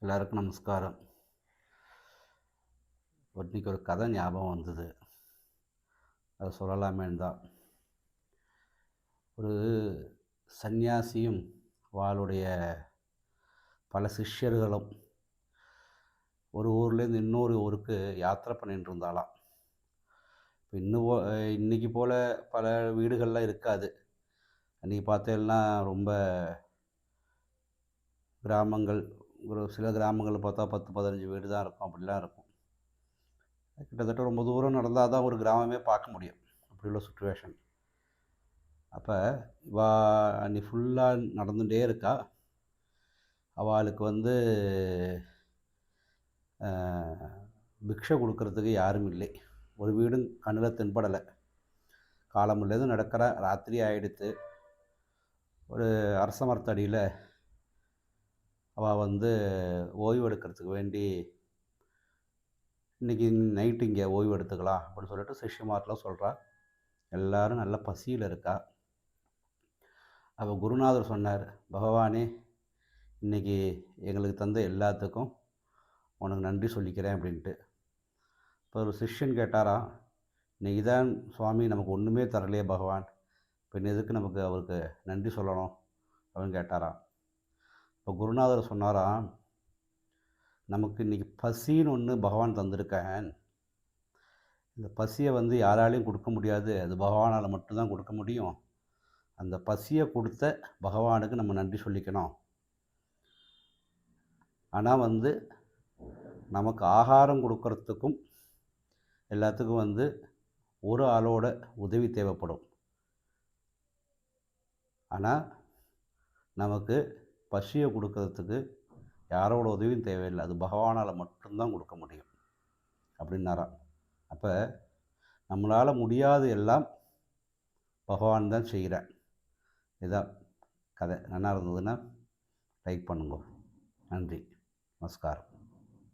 எல்லாருக்கும் நமஸ்காரம். இன்னைக்கு ஒரு கதை ஞாபகம் வந்தது, அதை சொல்லலாமேன்னு தான். ஒரு சந்நியாசியும் அவளுடைய பல சிஷ்யர்களும் ஒரு ஊர்லேருந்து இன்னொரு ஊருக்கு யாத்திரை பண்ணிட்டு இருந்தாலாம். இன்னைக்கு போல் பல வீடுகள்லாம் இருக்காது. அன்றைக்கி பார்த்தேன்னா ரொம்ப கிராமங்கள், ஒரு சில கிராமங்களில் பார்த்தா 10-15 வீடு தான் இருக்கும், அப்படிலாம் இருக்கும். கிட்டத்தட்ட ரொம்ப தூரம் நடந்தால் தான் ஒரு கிராமமே பார்க்க முடியும், அப்படி உள்ள சுச்சுவேஷன். அப்போ இவா அன்றைக்கி ஃபுல்லாக நடந்துகிட்டே இருக்கா. அவளுக்கு பிக்ஷை கொடுக்கறதுக்கு யாரும் இல்லை. ஒரு வீடும் கண்ணில் தென்படலை. காலம்புலேருந்து நடக்கிற, ராத்திரி ஆகிடுத்து. ஒரு அரச மரத்தடியில் அவள் ஓய்வு எடுக்கிறதுக்கு வேண்டி இன்றைக்கி நைட்டு இங்கே ஓய்வு எடுத்துக்கலாம் அப்படின்னு சொல்லிட்டு சிஷ்யமாரெலாம் சொல்கிறா. எல்லோரும் நல்ல பசியில் இருக்கா. அவள் குருநாதர் சொன்னார், பகவானே, இன்றைக்கி எங்களுக்கு தந்த எல்லாத்துக்கும் உனக்கு நன்றி சொல்லிக்கிறேன் அப்படின்ட்டு. இப்போ ஒரு சிஷ்யன் கேட்டாராம், இன்றைக்கி தான் சுவாமி நமக்கு ஒன்றுமே தரலையே பகவான், இப்போ எதுக்கு நமக்கு அவருக்கு நன்றி சொல்லணும் அப்படின்னு கேட்டாராம். இப்போ குருநாதர் சொன்னாராம், நமக்கு இன்றைக்கி பசின்னு ஒன்று பகவான் தந்திருக்கேன். இந்த பசியை யாராலையும் கொடுக்க முடியாது, அது பகவானால் மட்டும்தான் கொடுக்க முடியும். அந்த பசியை கொடுத்த பகவானுக்கு நம்ம நன்றி சொல்லிக்கணும். ஆனால் நமக்கு ஆகாரம் கொடுக்கறதுக்கும் எல்லாத்துக்கும் ஒரு ஆளோட உதவி தேவைப்படும். ஆனால் நமக்கு பசியை கொடுக்கறதுக்கு யாரோட உதவியும் தேவையில்லை, அது பகவானால் மட்டும்தான் கொடுக்க முடியும் அப்படின்னாராம். அப்போ நம்மளால் முடியாது எல்லாம் பகவான் தான் செய்கிறான். இதான் கதை. நல்லா இருந்ததுன்னா லைக் பண்ணுங்க. நன்றி, நமஸ்காரம்.